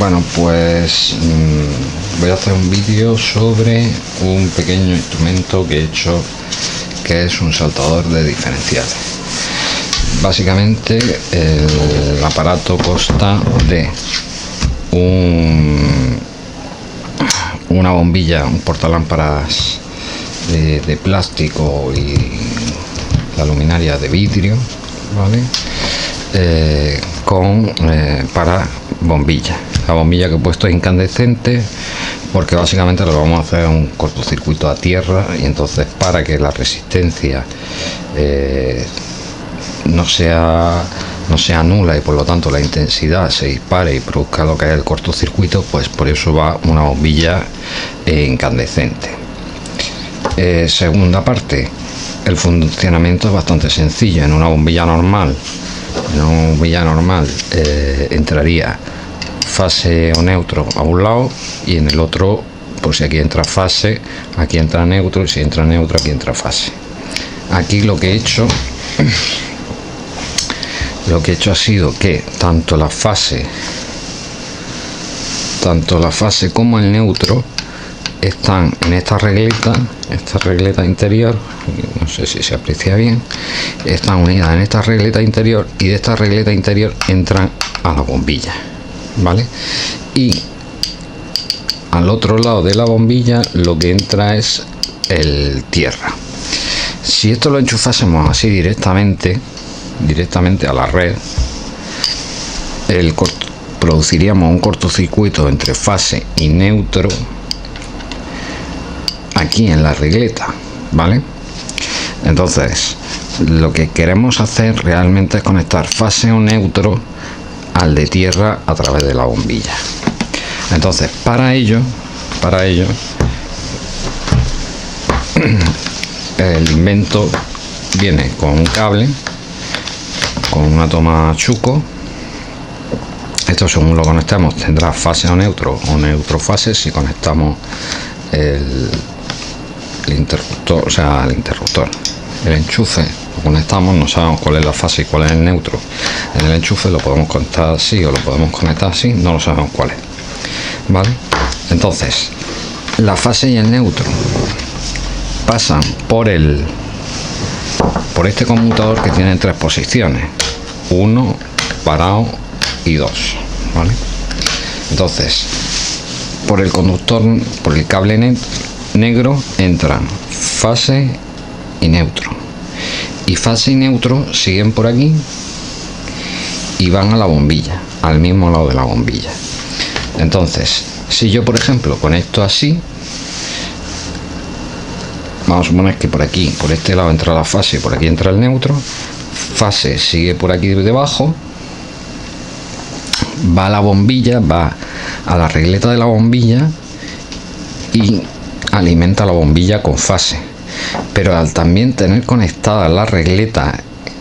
Bueno, pues voy a hacer un vídeo sobre un pequeño instrumento que he hecho, que es un saltador de diferenciales. Básicamente el aparato consta de una bombilla, un portalámparas de plástico y la luminaria de vidrio, ¿vale? Para bombilla. La bombilla que he puesto es incandescente porque básicamente lo vamos a hacer un cortocircuito a tierra, y entonces para que la resistencia no sea nula y por lo tanto la intensidad se dispare y produzca lo que es el cortocircuito, pues por eso va una bombilla incandescente. Segunda parte, el funcionamiento es bastante sencillo. En una bombilla normal entraría fase o neutro a un lado, y en el otro, pues si aquí entra fase, aquí entra neutro, y si entra neutro, aquí entra fase. Aquí lo que he hecho ha sido que tanto la fase como el neutro están en esta regleta interior. No sé si se aprecia bien. Están unidas en esta regleta interior, y de esta regleta interior entran a la bombilla, ¿vale? Y al otro lado de la bombilla lo que entra es el tierra. Si esto lo enchufásemos así directamente a la red, produciríamos un cortocircuito entre fase y neutro aquí en la regleta, ¿vale? Entonces lo que queremos hacer realmente es conectar fase o neutro al de tierra a través de la bombilla. Entonces para ello el invento viene con un cable, con una toma chuco. Esto, según lo conectemos, tendrá fase o neutro fase. Si conectamos el interruptor, el enchufe, lo conectamos, no sabemos cuál es la fase y cuál es el neutro. En el enchufe lo podemos conectar así o lo podemos conectar así, no lo sabemos cuál es, ¿vale? Entonces la fase y el neutro pasan por este conmutador que tiene 3 posiciones: 1, parado y 2, ¿vale? Entonces por el conductor, por el cable negro entran fase y neutro, y fase y neutro siguen por aquí y van a la bombilla, al mismo lado de la bombilla. Entonces si yo, por ejemplo, conecto así, vamos a suponer que por aquí, por este lado entra la fase y por aquí entra el neutro. Fase sigue por aquí debajo, va a la bombilla, va a la regleta de la bombilla y alimenta la bombilla con fase. Pero al también tener conectada la regleta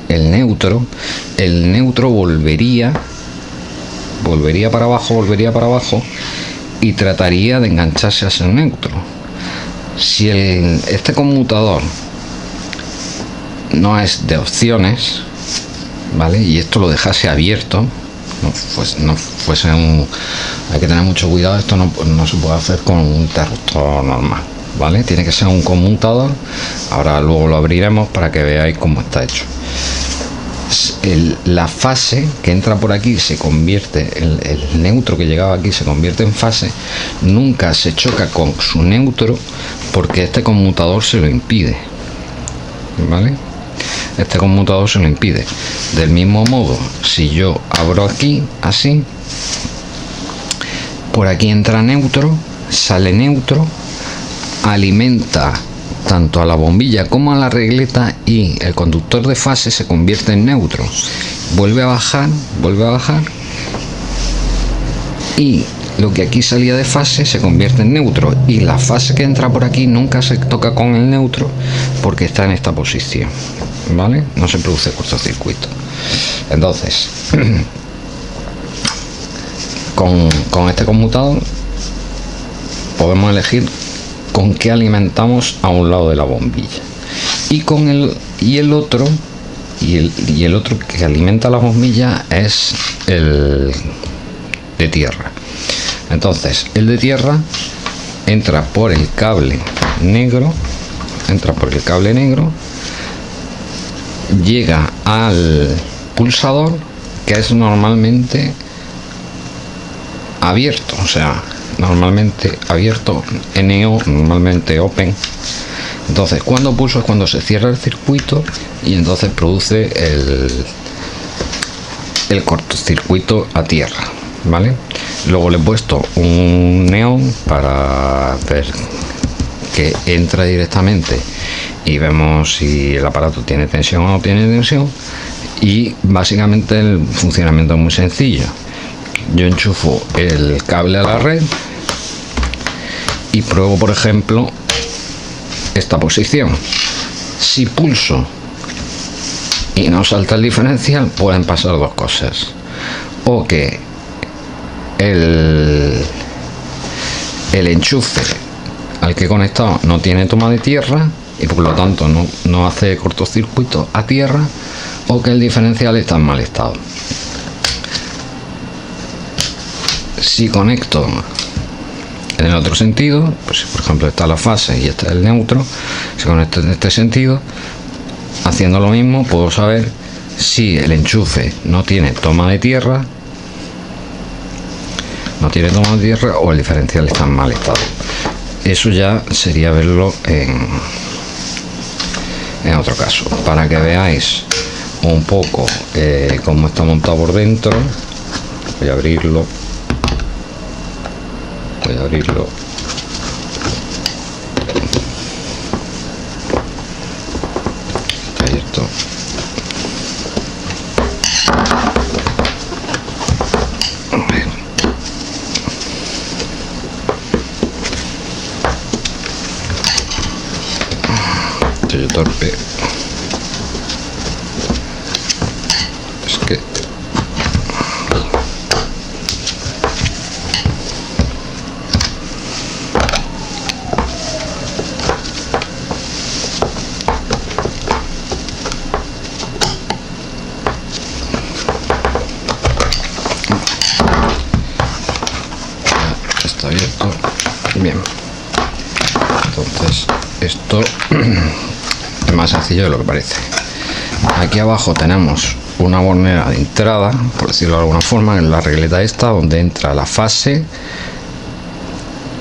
el neutro volvería para abajo y trataría de engancharse a ese neutro. Si este conmutador no es de opciones, ¿vale?, y esto lo dejase abierto, hay que tener mucho cuidado. Esto no se puede hacer con un interruptor normal, ¿vale? Tiene que ser un conmutador. Ahora luego lo abriremos para que veáis cómo está hecho. La fase que entra por aquí se convierte, el neutro que llegaba aquí se convierte en fase. Nunca se choca con su neutro porque este conmutador se lo impide, ¿vale? Este conmutador se lo impide. Del mismo modo, si yo abro aquí así, por aquí entra neutro, sale neutro, alimenta tanto a la bombilla como a la regleta, y el conductor de fase se convierte en neutro, vuelve a bajar, y lo que aquí salía de fase se convierte en neutro, y la fase que entra por aquí nunca se toca con el neutro porque está en esta posición, ¿vale? No se produce cortocircuito. Entonces con este conmutador podemos elegir con qué alimentamos a un lado de la bombilla, y el otro que alimenta la bombilla es el de tierra. Entonces el de tierra entra por el cable negro, llega al pulsador, que es normalmente abierto, o sea, normalmente abierto, NO, normalmente open. Entonces cuando pulso es cuando se cierra el circuito y entonces produce el cortocircuito a tierra, ¿vale? Luego le he puesto un neón para ver que entra directamente y vemos si el aparato tiene tensión o no tiene tensión. Y básicamente el funcionamiento es muy sencillo. Yo enchufo el cable a la red y pruebo, por ejemplo, esta posición. Si pulso y no salta el diferencial, pueden pasar dos cosas: o que el enchufe al que he conectado no tiene toma de tierra y por lo tanto no hace cortocircuito a tierra, o que el diferencial está en mal estado. Si conecto en el otro sentido, pues por ejemplo está la fase y este es el neutro, si conecto en este sentido, haciendo lo mismo puedo saber si el enchufe no tiene toma de tierra o el diferencial está en mal estado. Eso ya sería verlo en otro caso. Para que veáis un poco cómo está montado por dentro, voy a abrirlo. Está abierto. Estoy torpe. Es que está abierto. Bien, entonces esto es más sencillo de lo que parece. Aquí abajo tenemos una bornera de entrada, por decirlo de alguna forma, en la regleta esta, donde entra la fase,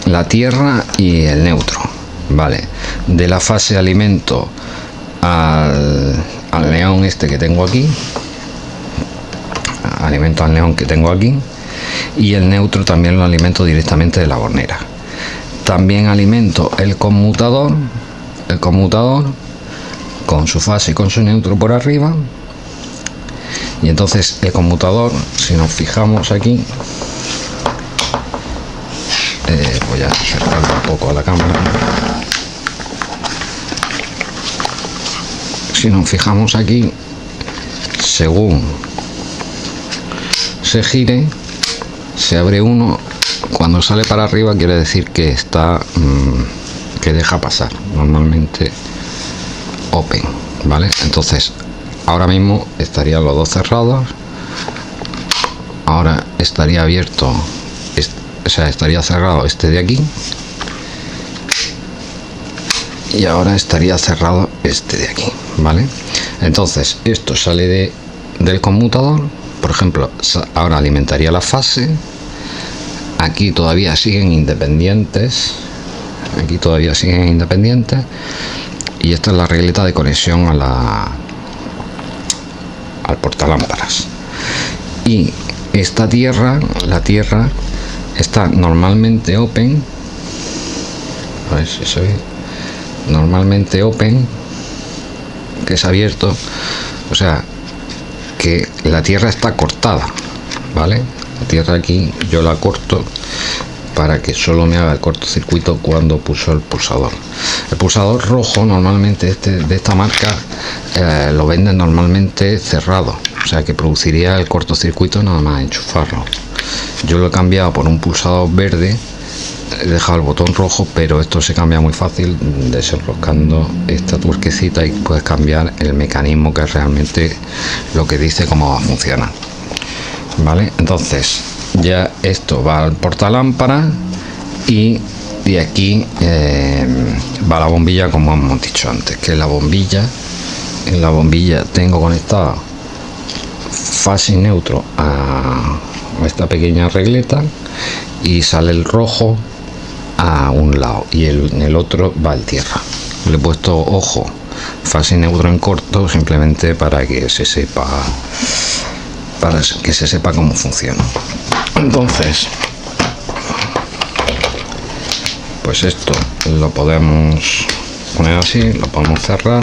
la tierra y el neutro, vale. De la fase alimento al neón este que tengo aquí, alimento al neón que tengo aquí, y el neutro también lo alimento directamente de la bornera. También alimento el conmutador con su fase y con su neutro por arriba. Y entonces el conmutador, si nos fijamos aquí, voy a acercarlo un poco a la cámara. Si nos fijamos aquí, según se gire, se abre uno. Cuando sale para arriba quiere decir que está que deja pasar, normalmente open, ¿vale? Entonces ahora mismo estarían los dos cerrados, ahora estaría abierto, o sea, estaría cerrado este de aquí, y ahora estaría cerrado este de aquí, ¿vale? Entonces esto sale del conmutador, por ejemplo, ahora alimentaría la fase. Aquí todavía siguen independientes, y esta es la regleta de conexión al portalámparas. Y esta la tierra está normalmente open, a ver si se ve, normalmente open, que es abierto, o sea que la tierra está cortada, ¿vale? La tierra aquí yo la corto para que solo me haga el cortocircuito cuando pulso el pulsador. El pulsador rojo normalmente de esta marca lo venden normalmente cerrado, o sea que produciría el cortocircuito nada más enchufarlo. Yo lo he cambiado por un pulsador verde, he dejado el botón rojo, pero esto se cambia muy fácil desenroscando esta tuerquecita y puedes cambiar el mecanismo, que es realmente lo que dice cómo va a funcionar, ¿vale? Entonces ya esto va al portalámpara y de aquí va la bombilla, como hemos dicho antes, que en la bombilla tengo conectada fase y neutro a esta pequeña regleta y sale el rojo a un lado y en el otro va el tierra. Le he puesto ojo fase y neutro en corto simplemente para que se sepa cómo funciona. Entonces, pues esto lo podemos poner así, lo podemos cerrar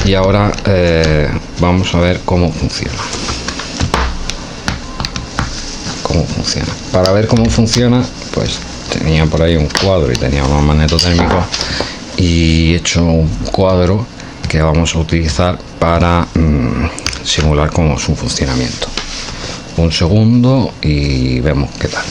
y ahora vamos a ver cómo funciona. Para ver cómo funciona, pues tenía por ahí un cuadro y tenía unos magnetotérmicos y he hecho un cuadro que vamos a utilizar para simular cómo es su funcionamiento. Un segundo y vemos qué tal.